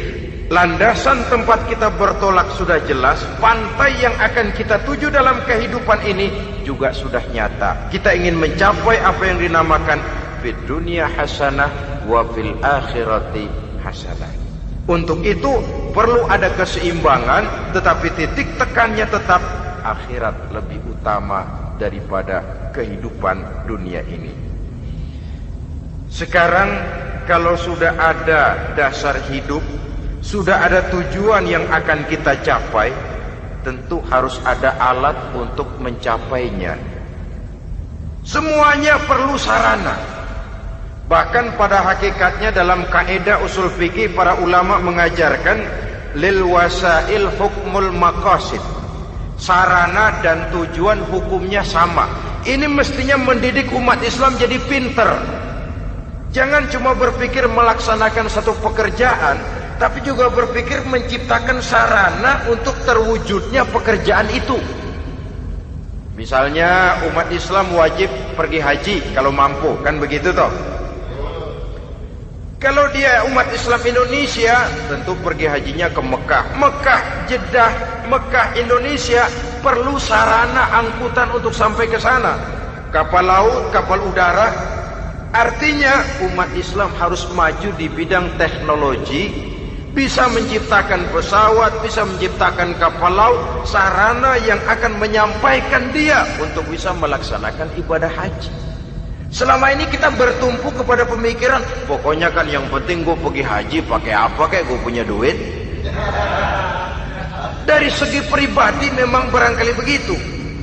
landasan tempat kita bertolak sudah jelas, pantai yang akan kita tuju dalam kehidupan ini juga sudah nyata. Kita ingin mencapai apa yang dinamakan fid dunya hasanah wa fil akhirati hasanah. Untuk itu perlu ada keseimbangan, tetapi titik tekannya tetap akhirat lebih utama daripada kehidupan dunia ini. Sekarang kalau sudah ada dasar hidup, sudah ada tujuan yang akan kita capai, tentu harus ada alat untuk mencapainya. Semuanya perlu sarana. Bahkan pada hakikatnya dalam kaidah usul fikih para ulama mengajarkan lil wasail hukmul maqasid. Sarana dan tujuan hukumnya sama. Ini mestinya mendidik umat Islam jadi pinter. Jangan cuma berpikir melaksanakan satu pekerjaan, tapi juga berpikir menciptakan sarana untuk terwujudnya pekerjaan itu. Misalnya umat Islam wajib pergi haji kalau mampu, kan begitu toh? Kalau dia umat Islam Indonesia, tentu pergi hajinya ke Mekah. Mekah, Jeddah, Mekah, Indonesia, perlu sarana angkutan untuk sampai ke sana. Kapal laut, kapal udara. Artinya umat Islam harus maju di bidang teknologi, bisa menciptakan pesawat, bisa menciptakan kapal laut, sarana yang akan menyampaikan dia untuk bisa melaksanakan ibadah haji. Selama ini kita bertumpu kepada pemikiran, pokoknya kan yang penting gue pergi haji pakai apa kayak gue punya duit. Dari segi pribadi memang barangkali begitu.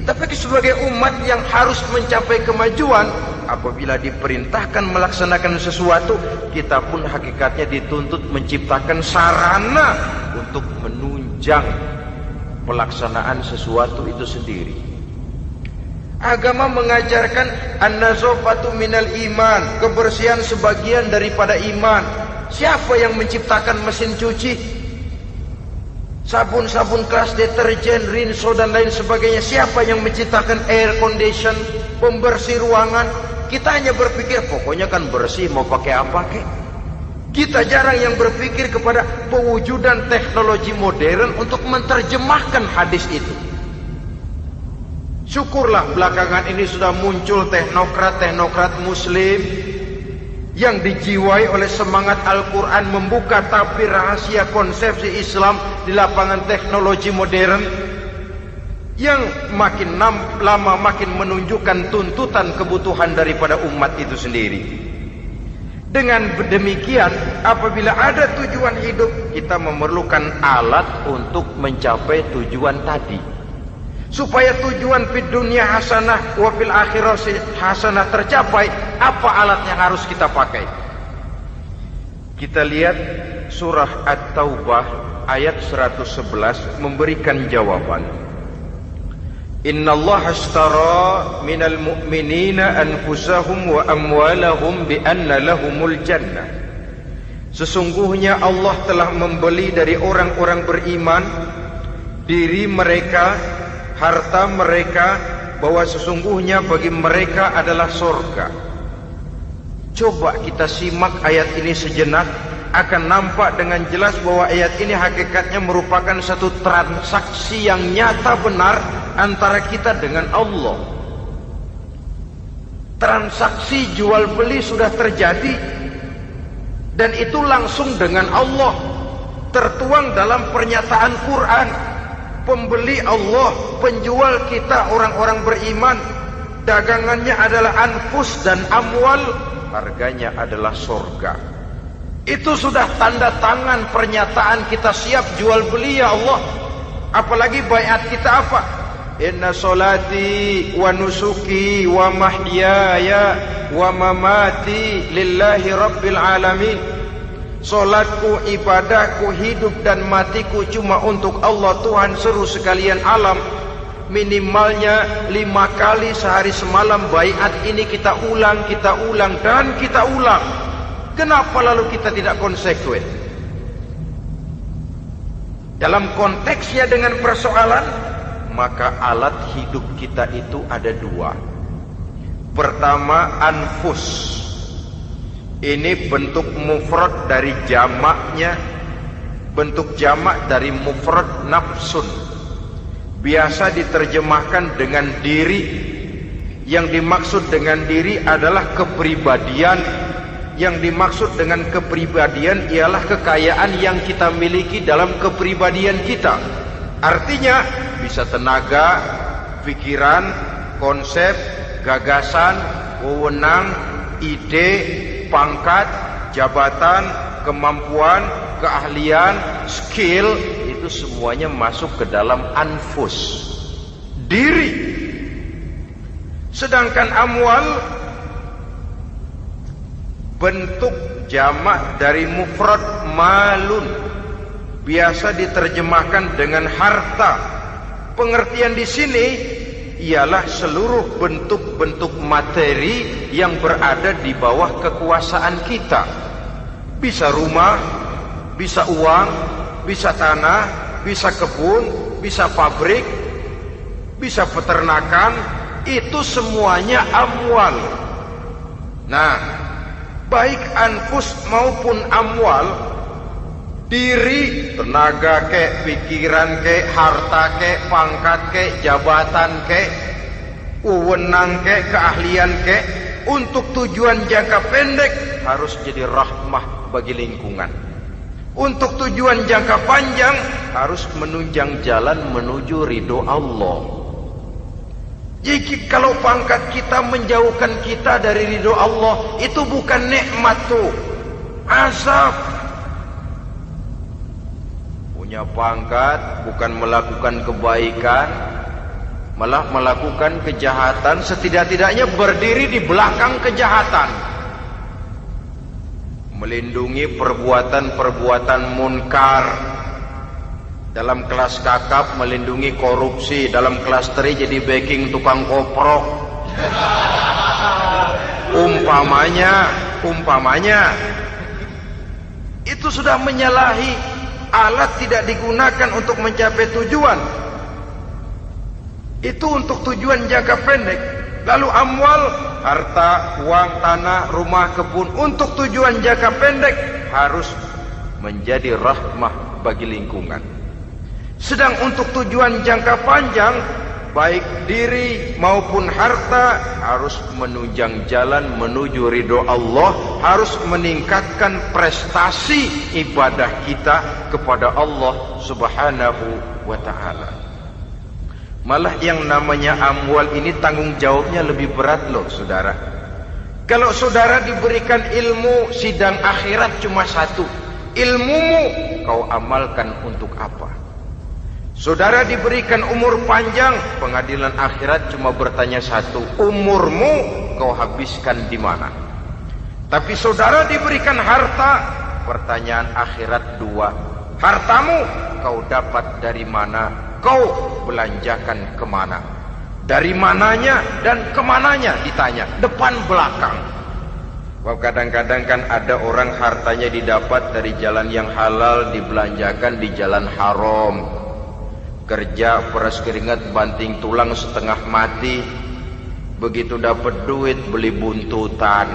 Tapi sebagai umat yang harus mencapai kemajuan, apabila diperintahkan melaksanakan sesuatu, kita pun hakikatnya dituntut menciptakan sarana untuk menunjang pelaksanaan sesuatu itu sendiri. Agama mengajarkan an-nazafatu minal iman, kebersihan sebagian daripada iman. Siapa yang menciptakan mesin cuci? Sabun-sabun kelas, deterjen, rinso dan lain sebagainya. Siapa yang menciptakan air condition, pembersih ruangan? Kita hanya berpikir pokoknya kan bersih, mau pakai apa kek? Kita jarang yang berpikir kepada pewujudan teknologi modern untuk menerjemahkan hadis itu. Syukurlah belakangan ini sudah muncul teknokrat-teknokrat muslim yang dijiwai oleh semangat Al-Quran membuka tabir rahasia konsepsi Islam di lapangan teknologi modern yang makin lama makin menunjukkan tuntutan kebutuhan daripada umat itu sendiri. Dengan demikian, apabila ada tujuan hidup, kita memerlukan alat untuk mencapai tujuan tadi. Supaya tujuan fid dunya hasanah wa fil akhirati hasanah tercapai, apa alat yang harus kita pakai? Kita lihat surah At-Taubah ayat 111 memberikan jawaban. Innallaha ashtara minal mu'minina anfusahum wa amwalahum bi anna lahumul jannah. Sesungguhnya Allah telah membeli dari orang-orang beriman diri mereka, harta mereka, bahwa sesungguhnya bagi mereka adalah surga. Coba kita simak ayat ini sejenak, akan nampak dengan jelas bahwa ayat ini hakikatnya merupakan satu transaksi yang nyata benar antara kita dengan Allah. Transaksi jual beli sudah terjadi, dan itu langsung dengan Allah, tertuang dalam pernyataan Quran. Pembeli Allah, penjual kita orang-orang beriman, dagangannya adalah anfus dan amwal, harganya adalah surga. Itu sudah tanda tangan pernyataan kita siap jual beli ya Allah. Apalagi baiat kita apa? Inna solati wa nusuki wa mahyaya wa mamati lillahi rabbil alamin. Solatku, ibadahku, hidup dan matiku cuma untuk Allah Tuhan seluruh sekalian alam. Minimalnya 5 kali sehari semalam baiat ini kita ulang dan kita ulang. Kenapa lalu kita tidak konsekuen? Dalam konteksnya dengan persoalan, maka alat hidup kita itu ada 2. Pertama, anfus. Ini bentuk mufrad dari jamaknya, bentuk jamak dari mufrad nafsun. Biasa diterjemahkan dengan diri. Yang dimaksud dengan diri adalah kepribadian. Yang dimaksud dengan kepribadian ialah kekayaan yang kita miliki dalam kepribadian kita. Artinya bisa tenaga, pikiran, konsep, gagasan, wewenang, ide, pangkat, jabatan, kemampuan, keahlian, skill, itu semuanya masuk ke dalam anfus, diri. Sedangkan amwal bentuk jamak dari mufrad malun, biasa diterjemahkan dengan harta. Pengertian di sini ialah seluruh bentuk-bentuk materi yang berada di bawah kekuasaan kita. Bisa rumah, bisa uang, bisa tanah, bisa kebun, bisa pabrik, bisa peternakan, itu semuanya amwal. Nah, baik anfus maupun amwal, diri, tenaga kek, pikiran kek, harta kek, pangkat kek, jabatan kek, wewenang kek, keahlian kek, untuk tujuan jangka pendek harus jadi rahmah bagi lingkungan. Untuk tujuan jangka panjang harus menunjang jalan menuju ridho Allah. Jadi kalau pangkat kita menjauhkan kita dari ridho Allah, itu bukan nikmat tuh, azab. Punya pangkat bukan melakukan kebaikan, malah melakukan kejahatan, setidak-tidaknya berdiri di belakang kejahatan, melindungi perbuatan-perbuatan munkar. Dalam kelas kakap melindungi korupsi, dalam kelas teri jadi backing tukang koprok. Umpamanya itu sudah menyalahi alat tidak digunakan untuk mencapai tujuan. Itu untuk tujuan jangka pendek. Lalu amwal, harta, uang, tanah, rumah, kebun, untuk tujuan jangka pendek harus menjadi rahmah bagi lingkungan. Sedang untuk tujuan jangka panjang, baik diri maupun harta harus menunjang jalan menuju ridho Allah, harus meningkatkan prestasi ibadah kita kepada Allah Subhanahu wa ta'ala. Malah yang namanya amwal ini tanggung jawabnya lebih berat loh saudara. Kalau saudara diberikan ilmu, sidang akhirat cuma satu. Ilmumu kau amalkan untuk apa? Saudara diberikan umur panjang, pengadilan akhirat cuma bertanya satu, umurmu kau habiskan di mana? Tapi saudara diberikan harta, pertanyaan akhirat dua, hartamu kau dapat dari mana? Kau belanjakan kemana? Dari mananya dan kemananya ditanya, depan belakang. Kadang-kadang kan ada orang hartanya didapat dari jalan yang halal, dibelanjakan di jalan haram. Kerja peras keringat banting tulang setengah mati, begitu dapat duit beli buntutan,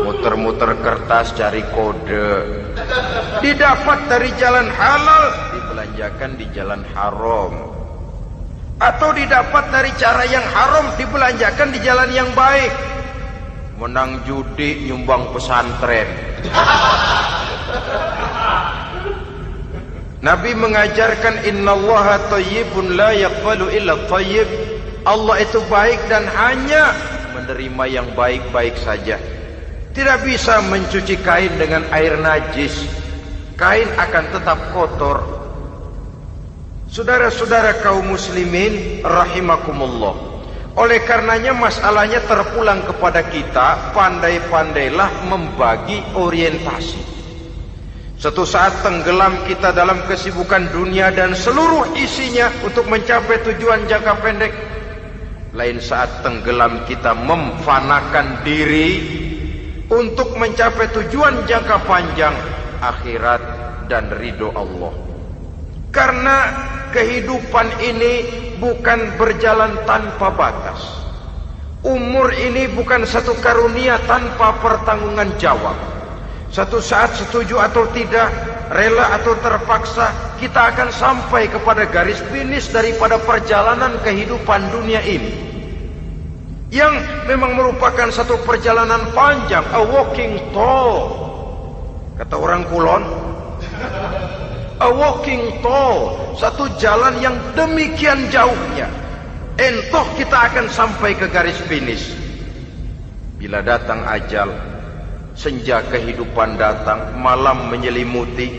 muter-muter kertas cari kode. Didapat dari jalan halal, dibelanjakan di jalan haram. Atau didapat dari cara yang haram, dibelanjakan di jalan yang baik. Menang judi, nyumbang pesantren. Nabi mengajarkan innallaha thayyibun la yaqbalu illa thayyib. Allah itu baik dan hanya menerima yang baik-baik saja. Tidak bisa mencuci kain dengan air najis. Kain akan tetap kotor. Saudara-saudara kaum muslimin rahimakumullah. Oleh karenanya masalahnya terpulang kepada kita, pandai-pandailah membagi orientasi. Suatu saat tenggelam kita dalam kesibukan dunia dan seluruh isinya untuk mencapai tujuan jangka pendek. Lain saat tenggelam kita memfanakan diri untuk mencapai tujuan jangka panjang, akhirat dan ridho Allah. Karena kehidupan ini bukan berjalan tanpa batas. Umur ini bukan satu karunia tanpa pertanggungan jawab. Satu saat setuju atau tidak, rela atau terpaksa, kita akan sampai kepada garis finish daripada perjalanan kehidupan dunia ini, yang memang merupakan satu perjalanan panjang, a walking tall. Kata orang Kulon, a walking tall, satu jalan yang demikian jauhnya. Entoh kita akan sampai ke garis finish. Bila datang ajal, senja kehidupan datang, malam menyelimuti.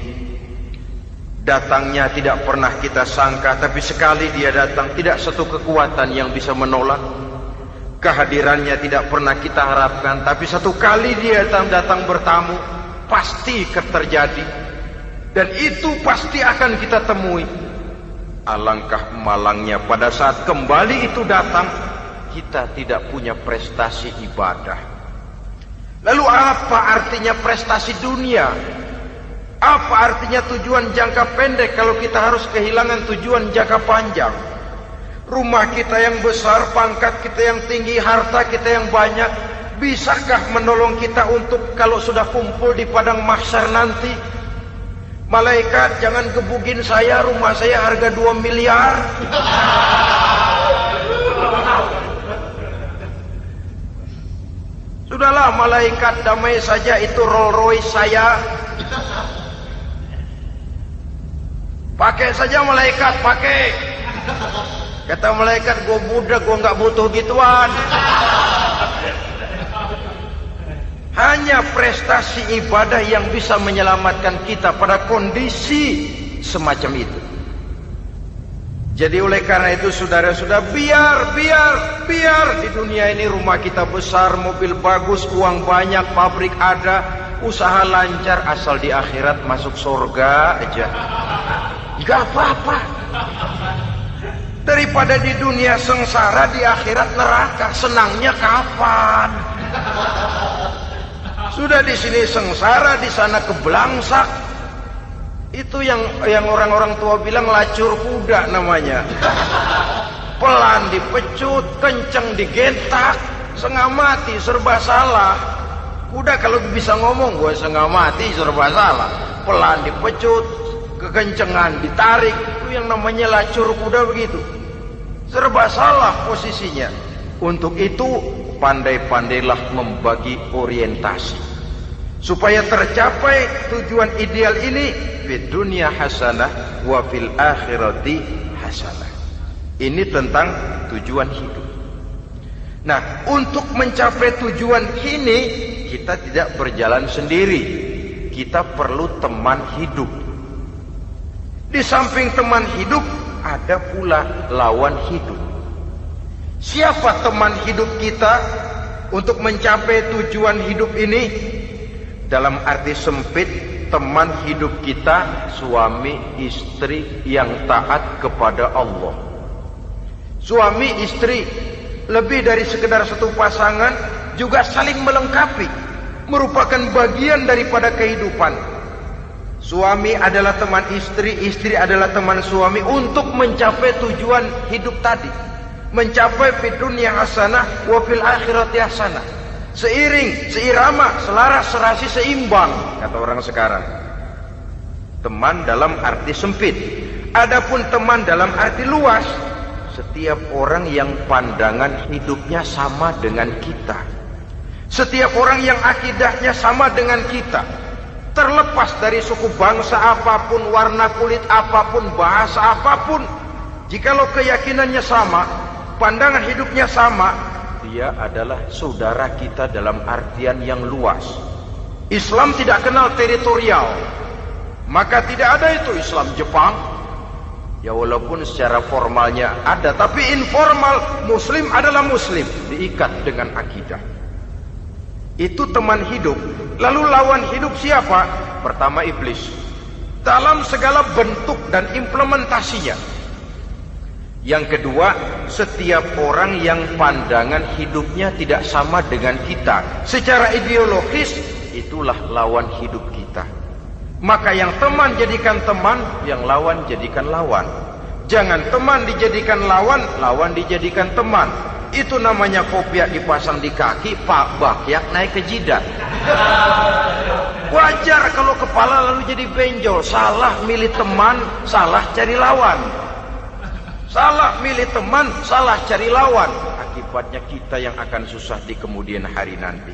Datangnya tidak pernah kita sangka, tapi sekali dia datang, tidak satu kekuatan yang bisa menolak. Kehadirannya tidak pernah kita harapkan, tapi satu kali dia datang bertamu, pasti terjadi. Dan itu pasti akan kita temui. Alangkah malangnya pada saat kembali itu datang, kita tidak punya prestasi ibadah. Lalu apa artinya prestasi dunia? Apa artinya tujuan jangka pendek kalau kita harus kehilangan tujuan jangka panjang? Rumah kita yang besar, pangkat kita yang tinggi, harta kita yang banyak, bisakah menolong kita untuk kalau sudah kumpul di padang mahsyar nanti? Malaikat, jangan gebugin saya, rumah saya harga 2 miliar. Sudahlah malaikat, damai saja, itu Rolls Royce saya. Pakai saja malaikat, pakai. Kata malaikat, gue budak, gue gak butuh gituan. Hanya prestasi ibadah yang bisa menyelamatkan kita pada kondisi semacam itu. Jadi oleh karena itu saudara-saudara, biar di dunia ini rumah kita besar, mobil bagus, uang banyak, pabrik ada, usaha lancar, asal di akhirat masuk surga aja. Gak apa-apa. Daripada di dunia sengsara, di akhirat neraka, senangnya kapan? Sudah di sini sengsara, di sana keblangsak. Itu yang orang-orang tua bilang lacur kuda namanya. Pelan dipecut, kenceng digentak, setengah mati, serba salah. Kuda kalau bisa ngomong, gue setengah mati, serba salah. Pelan dipecut, kekencengan ditarik, itu yang namanya lacur kuda begitu. Serba salah posisinya. Untuk itu pandai-pandailah membagi orientasi supaya tercapai tujuan ideal ini, fid dunya hasanah wa fil akhirati hasanah. Ini tentang tujuan hidup. Nah, untuk mencapai tujuan ini kita tidak berjalan sendiri. Kita perlu teman hidup. Di samping teman hidup ada pula lawan hidup. Siapa teman hidup kita untuk mencapai tujuan hidup ini? Dalam arti sempit, teman hidup kita suami istri yang taat kepada Allah. Suami istri lebih dari sekedar satu pasangan, juga saling melengkapi, merupakan bagian daripada kehidupan. Suami adalah teman istri, istri adalah teman suami untuk mencapai tujuan hidup tadi. Mencapai fid dunya hasanah wa fil akhirati hasanah. Seiring, seirama, selaras, serasi, seimbang, kata orang sekarang. Teman dalam arti sempit. Adapun teman dalam arti luas, setiap orang yang pandangan hidupnya sama dengan kita. Setiap orang yang akidahnya sama dengan kita. Terlepas dari suku bangsa apapun, warna kulit apapun, bahasa apapun, jikalau keyakinannya sama, pandangan hidupnya sama, dia adalah saudara kita dalam artian yang luas. Islam tidak kenal teritorial. Maka tidak ada itu Islam Jepang. Ya walaupun secara formalnya ada, tapi informal Muslim adalah Muslim, diikat dengan akidah. Itu teman hidup. Lalu lawan hidup siapa? Pertama iblis, dalam segala bentuk dan implementasinya. Yang kedua, setiap orang yang pandangan hidupnya tidak sama dengan kita secara ideologis, itulah lawan hidup kita. Maka yang teman jadikan teman, yang lawan jadikan lawan. Jangan teman dijadikan lawan, lawan dijadikan teman. Itu namanya kopiah dipasang di kaki, pak bakyak naik ke jidat. Wajar kalau kepala lalu jadi benjol. Salah milih teman, salah cari lawan. Salah milih teman, salah cari lawan. Akibatnya kita yang akan susah di kemudian hari nanti.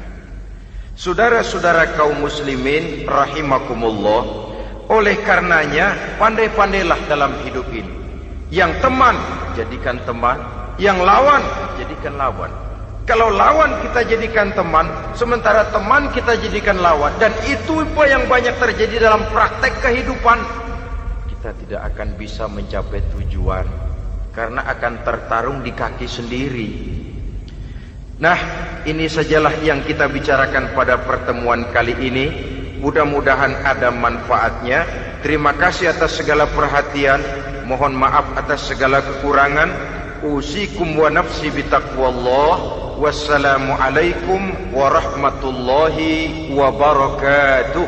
Saudara-saudara kaum muslimin rahimakumullah, oleh karenanya pandai-pandailah dalam hidup ini. Yang teman jadikan teman, yang lawan jadikan lawan. Kalau lawan kita jadikan teman, sementara teman kita jadikan lawan, dan itu yang banyak terjadi dalam praktek kehidupan, kita tidak akan bisa mencapai tujuan karena akan tertarung di kaki sendiri. Nah, ini sajalah yang kita bicarakan pada pertemuan kali ini. Mudah-mudahan ada manfaatnya. Terima kasih atas segala perhatian. Mohon maaf atas segala kekurangan. Usikum wa nafsi bitaqwallah. Wassalamualaikum warahmatullahi wabarakatuh.